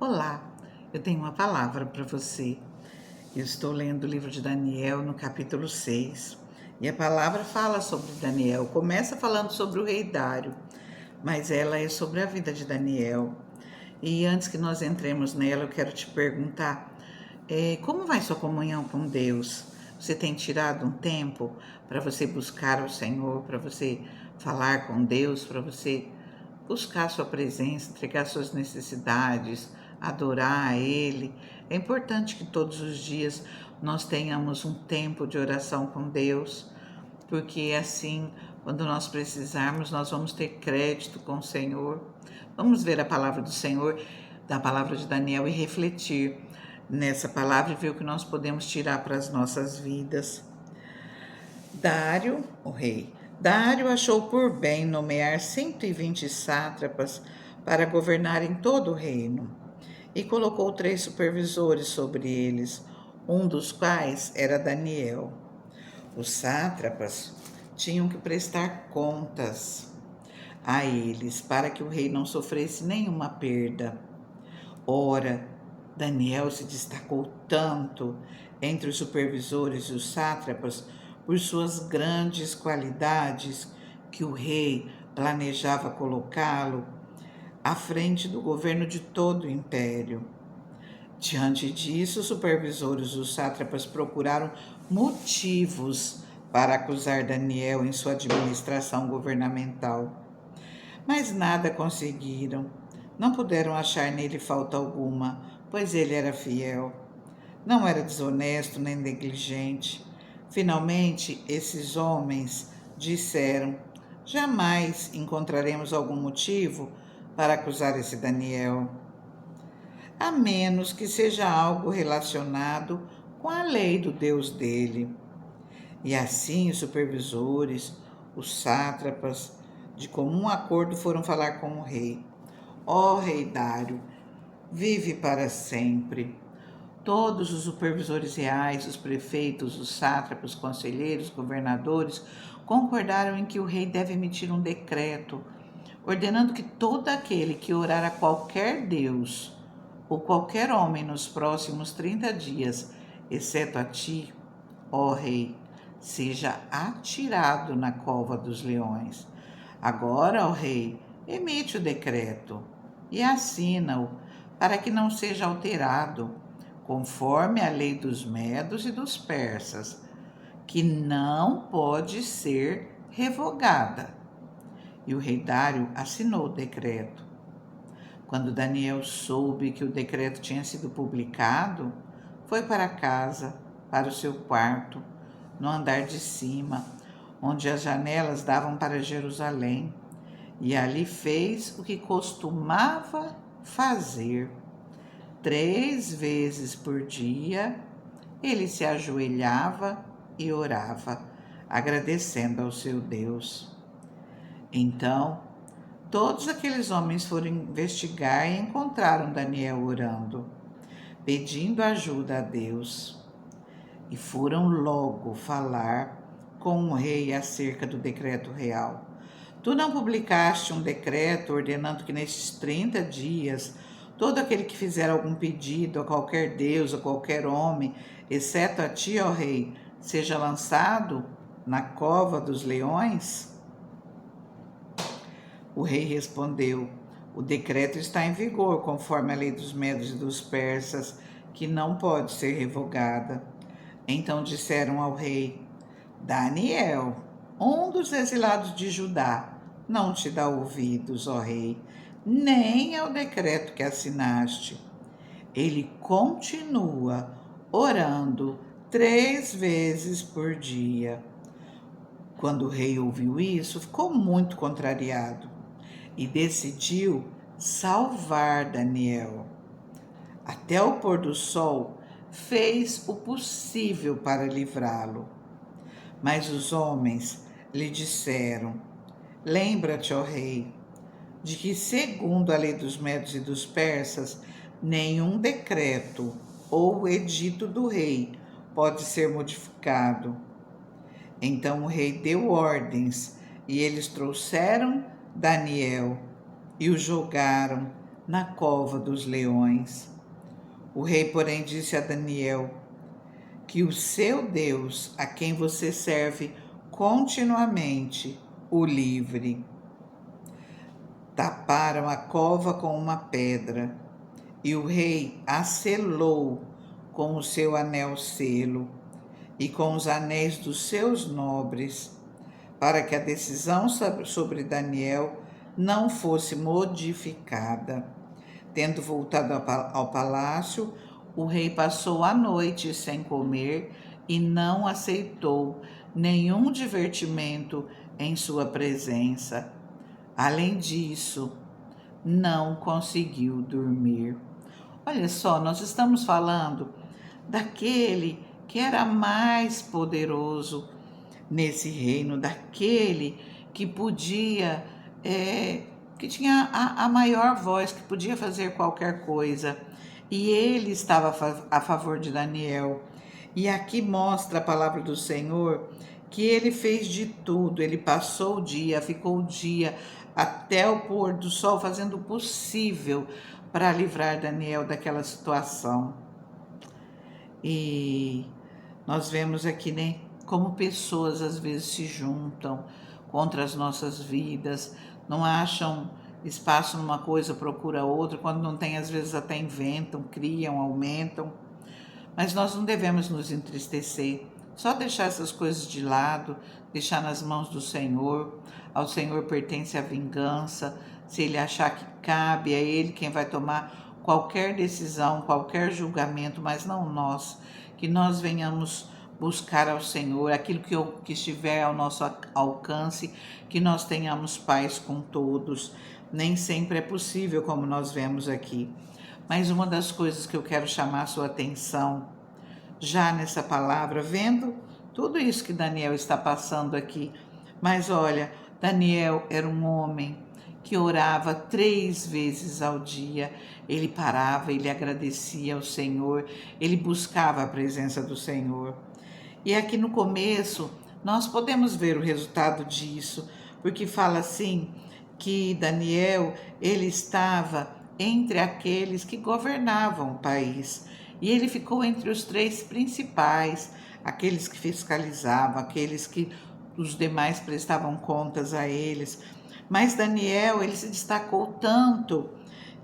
Olá, eu tenho uma palavra para você. Eu estou lendo o livro de Daniel no capítulo 6 e a palavra fala sobre Daniel. Começa falando sobre o rei Dário, mas ela é sobre a vida de Daniel. E antes que nós entremos nela, eu quero te perguntar: como vai sua comunhão com Deus? Você tem tirado um tempo para você buscar o Senhor, para você falar com Deus, para você buscar sua presença, entregar suas necessidades, adorar a Ele? É importante que todos os dias nós tenhamos um tempo de oração com Deus, porque assim, quando nós precisarmos, nós vamos ter crédito com o Senhor. Vamos ver a palavra do Senhor, da palavra de Daniel, e refletir nessa palavra e ver o que nós podemos tirar para as nossas vidas. Dário, o rei, Dário achou por bem nomear 120 sátrapas para governarem todo o reino e colocou 3 supervisores sobre eles, um dos quais era Daniel. Os sátrapas tinham que prestar contas a eles para que o rei não sofresse nenhuma perda. Ora, Daniel se destacou tanto entre os supervisores e os sátrapas por suas grandes qualidades que o rei planejava colocá-lo à frente do governo de todo o império. Diante disso, os supervisores e os sátrapas procuraram motivos para acusar Daniel em sua administração governamental, mas nada conseguiram. Não puderam achar nele falta alguma, pois ele era fiel. Não era desonesto nem negligente. Finalmente, esses homens disseram: jamais encontraremos algum motivo para acusar esse Daniel, a menos que seja algo relacionado com a lei do Deus dele. E assim os supervisores, os sátrapas, de comum acordo foram falar com o rei. Ó rei Dário, vive para sempre. Todos os supervisores reais, os prefeitos, os sátrapas, conselheiros, governadores, concordaram em que o rei deve emitir um decreto, ordenando que todo aquele que orar a qualquer deus ou qualquer homem nos próximos 30 dias, exceto a ti, ó rei, seja atirado na cova dos leões. Agora, ó rei, emite o decreto e assina-o para que não seja alterado, conforme a lei dos medos e dos persas, que não pode ser revogada. E o rei Dário assinou o decreto. Quando Daniel soube que o decreto tinha sido publicado, foi para casa, para o seu quarto, no andar de cima, onde as janelas davam para Jerusalém, e ali fez o que costumava fazer. 3 vezes por dia, ele se ajoelhava e orava, agradecendo ao seu Deus. Então, todos aqueles homens foram investigar e encontraram Daniel orando, pedindo ajuda a Deus. E foram logo falar com o rei acerca do decreto real. Tu não publicaste um decreto ordenando que nestes 30 dias todo aquele que fizer algum pedido a qualquer deus, a qualquer homem, exceto a ti, ó rei, seja lançado na cova dos leões? O rei respondeu: o decreto está em vigor, conforme a lei dos medos e dos persas, que não pode ser revogada. Então disseram ao rei: Daniel, um dos exilados de Judá, não te dá ouvidos, ó rei, nem ao decreto que assinaste. Ele continua orando 3 vezes por dia. Quando o rei ouviu isso, ficou muito contrariado e decidiu salvar Daniel. Até o pôr do sol, fez o possível para livrá-lo. Mas os homens lhe disseram: lembra-te, ó rei, de que, segundo a lei dos medos e dos persas, nenhum decreto ou edito do rei pode ser modificado. Então o rei deu ordens e eles trouxeram Daniel e o jogaram na cova dos leões. O rei, porém, disse a Daniel que o seu Deus, a quem você serve continuamente, o livre. Taparam a cova com uma pedra, e o rei a selou com o seu anel selo e com os anéis dos seus nobres, para que a decisão sobre Daniel não fosse modificada. Tendo voltado ao palácio, o rei passou a noite sem comer e não aceitou nenhum divertimento em sua presença. Além disso, não conseguiu dormir. Olha só, nós estamos falando daquele que era mais poderoso nesse reino, daquele que podia, que tinha a maior voz, que podia fazer qualquer coisa. E ele estava a favor de Daniel. E aqui mostra a palavra do Senhor que ele fez de tudo, ele passou o dia, ficou o dia até o pôr do sol, fazendo o possível para livrar Daniel daquela situação. E nós vemos aqui, né, como pessoas às vezes se juntam contra as nossas vidas, não acham espaço numa coisa, procura outra, quando não tem, às vezes até inventam, criam, aumentam. Mas nós não devemos nos entristecer, só deixar essas coisas de lado, deixar nas mãos do Senhor. Ao Senhor pertence a vingança. Se Ele achar que cabe, é Ele quem vai tomar qualquer decisão, qualquer julgamento, mas não nós. Que nós venhamos buscar ao Senhor aquilo que estiver ao nosso alcance, que nós tenhamos paz com todos. Nem sempre é possível, como nós vemos aqui. Mas uma das coisas que eu quero chamar a sua atenção, já nessa palavra, vendo tudo isso que Daniel está passando aqui. Mas olha, Daniel era um homem que orava 3 vezes ao dia. Ele parava, ele agradecia ao Senhor, ele buscava a presença do Senhor. E aqui no começo, nós podemos ver o resultado disso, porque fala assim, que Daniel, ele estava entre aqueles que governavam o país. E ele ficou entre os 3 principais, aqueles que fiscalizavam, aqueles que os demais prestavam contas a eles. Mas Daniel, ele se destacou tanto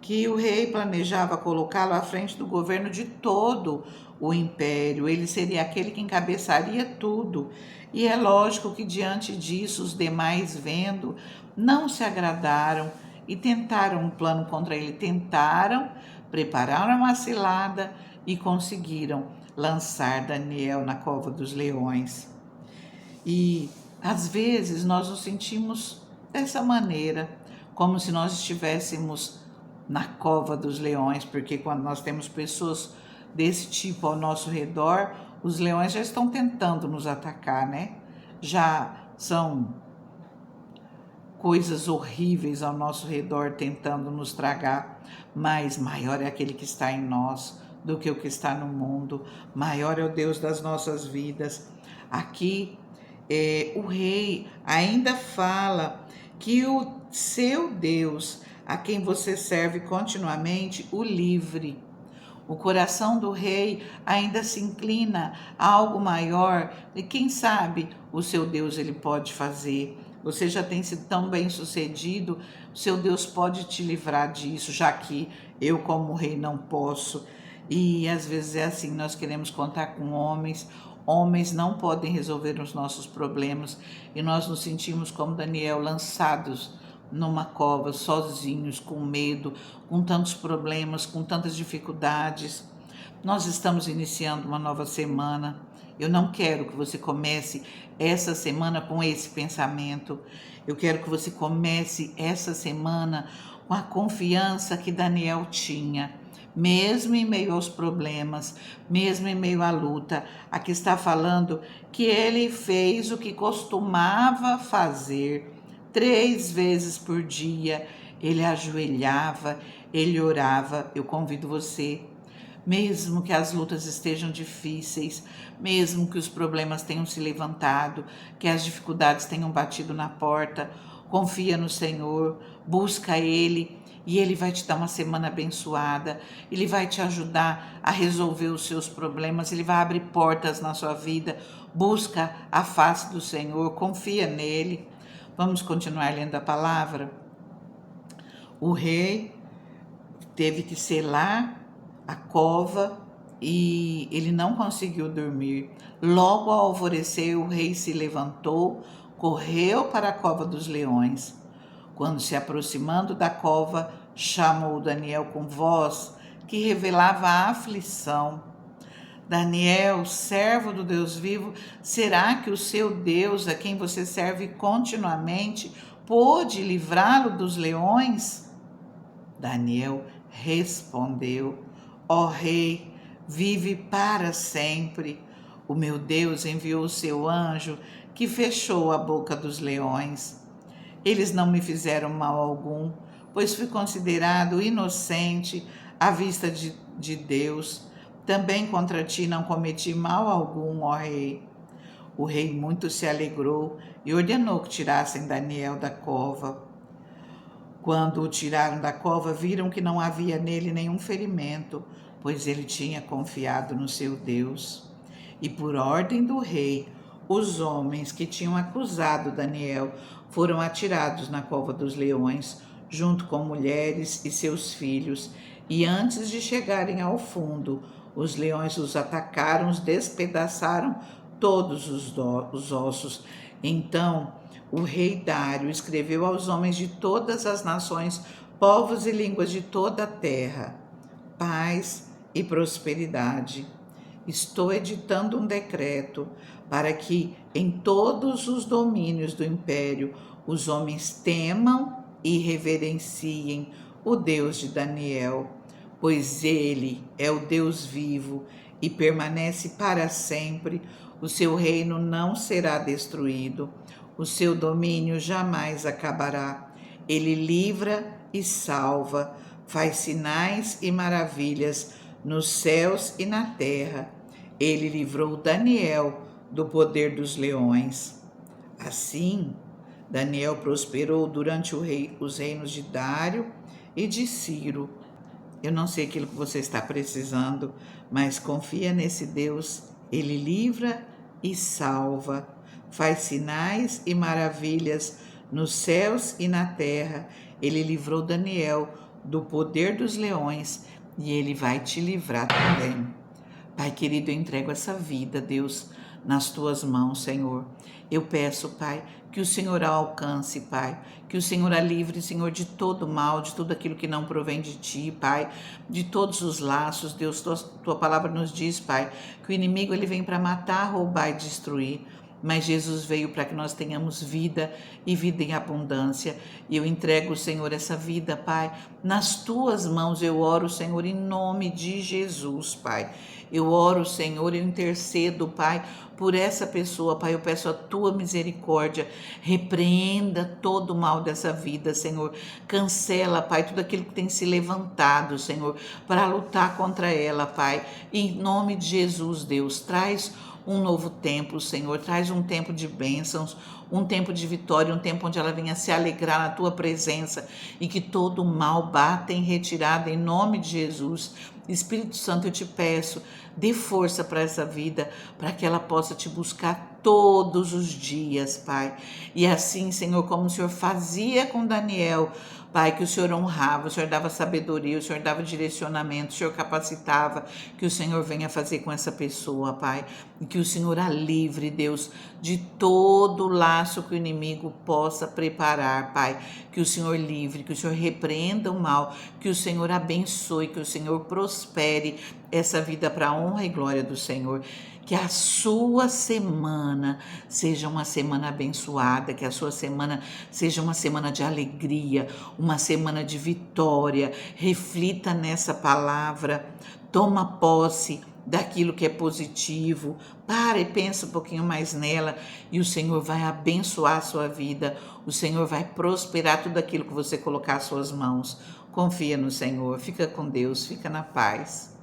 que o rei planejava colocá-lo à frente do governo de todo o império. Ele seria aquele que encabeçaria tudo. E é lógico que diante disso, os demais vendo, não se agradaram e tentaram um plano contra ele. Tentaram, prepararam uma cilada e conseguiram lançar Daniel na cova dos leões. E às vezes nós nos sentimos dessa maneira, como se nós estivéssemos na cova dos leões, porque quando nós temos pessoas desse tipo ao nosso redor, os leões já estão tentando nos atacar, né? Já são coisas horríveis ao nosso redor tentando nos tragar, mas maior é aquele que está em nós do que o que está no mundo, maior é o Deus das nossas vidas. Aqui o rei ainda fala que o seu Deus, a quem você serve continuamente, o livre. O coração do rei ainda se inclina a algo maior e quem sabe o seu Deus ele pode fazer. Você já tem sido tão bem sucedido, o seu Deus pode te livrar disso, já que eu como rei não posso. E às vezes é assim, nós queremos contar com homens, homens não podem resolver os nossos problemas e nós nos sentimos como Daniel, lançados numa cova, sozinhos, com medo, com tantos problemas, com tantas dificuldades. Nós estamos iniciando uma nova semana. Eu não quero que você comece essa semana com esse pensamento. Eu quero que você comece essa semana com a confiança que Daniel tinha. Mesmo em meio aos problemas, mesmo em meio à luta, aqui está falando que ele fez o que costumava fazer 3 vezes por dia. Ele ajoelhava, ele orava. Eu convido você, mesmo que as lutas estejam difíceis, mesmo que os problemas tenham se levantado, que as dificuldades tenham batido na porta, confia no Senhor, busca Ele e Ele vai te dar uma semana abençoada, Ele vai te ajudar a resolver os seus problemas, Ele vai abrir portas na sua vida. Busca a face do Senhor, confia nele. Vamos continuar lendo a palavra? O rei teve que selar a cova e ele não conseguiu dormir. Logo ao alvorecer, o rei se levantou, correu para a cova dos leões. Quando se aproximando da cova, chamou Daniel com voz que revelava a aflição. Daniel, servo do Deus vivo, será que o seu Deus, a quem você serve continuamente, pôde livrá-lo dos leões? Daniel respondeu: ó rei, vive para sempre. O meu Deus enviou o seu anjo que fechou a boca dos leões. Eles não me fizeram mal algum, pois fui considerado inocente à vista de Deus. Também contra ti não cometi mal algum, ó rei. O rei muito se alegrou e ordenou que tirassem Daniel da cova. Quando o tiraram da cova, viram que não havia nele nenhum ferimento, pois ele tinha confiado no seu Deus. E por ordem do rei, os homens que tinham acusado Daniel foram atirados na cova dos leões, junto com mulheres e seus filhos, e antes de chegarem ao fundo, os leões os atacaram, os despedaçaram todos os ossos. Então o rei Dário escreveu aos homens de todas as nações, povos e línguas de toda a terra: paz e prosperidade. Estou editando um decreto para que em todos os domínios do império os homens temam e reverenciem o Deus de Daniel, pois ele é o Deus vivo e permanece para sempre. O seu reino não será destruído, o seu domínio jamais acabará. Ele livra e salva, faz sinais e maravilhas nos céus e na terra. Ele livrou Daniel do poder dos leões. Assim, Daniel prosperou durante os reinos de Dário e de Ciro. Eu não sei aquilo que você está precisando, mas confia nesse Deus. Ele livra e salva, faz sinais e maravilhas nos céus e na terra. Ele livrou Daniel do poder dos leões e ele vai te livrar também. Pai querido, eu entrego essa vida, Deus, nas tuas mãos, Senhor. Eu peço, Pai, que o Senhor a alcance, Pai, que o Senhor a livre, Senhor, de todo mal, de tudo aquilo que não provém de Ti, Pai, de todos os laços, Deus, tua palavra nos diz, Pai, que o inimigo ele vem para matar, roubar e destruir, mas Jesus veio para que nós tenhamos vida e vida em abundância. E eu entrego, Senhor, essa vida, Pai, nas tuas mãos. Eu oro, Senhor, em nome de Jesus, Pai. Eu oro, Senhor, eu intercedo, Pai, por essa pessoa, Pai. Eu peço a tua misericórdia. Repreenda todo o mal dessa vida, Senhor. Cancela, Pai, tudo aquilo que tem se levantado, Senhor, para lutar contra ela, Pai. Em nome de Jesus, Deus, traz um novo tempo, Senhor, traz um tempo de bênçãos, um tempo de vitória, um tempo onde ela venha se alegrar na tua presença e que todo o mal bata em retirada em nome de Jesus. Espírito Santo, eu te peço, dê força para essa vida, para que ela possa te buscar todos os dias, Pai. E assim, Senhor, como o Senhor fazia com Daniel, Pai, que o Senhor honrava, o Senhor dava sabedoria, o Senhor dava direcionamento, o Senhor capacitava, que o Senhor venha fazer com essa pessoa, Pai, e que o Senhor a livre, Deus, de todo laço que o inimigo possa preparar, Pai, que o Senhor livre, que o Senhor repreenda o mal, que o Senhor abençoe, que o Senhor prospere essa vida para a honra e glória do Senhor. Que a sua semana seja uma semana abençoada, que a sua semana seja uma semana de alegria, uma semana de vitória. Reflita nessa palavra, toma posse daquilo que é positivo, para e pensa um pouquinho mais nela e o Senhor vai abençoar a sua vida, o Senhor vai prosperar tudo aquilo que você colocar às suas mãos. Confia no Senhor, fica com Deus, fica na paz.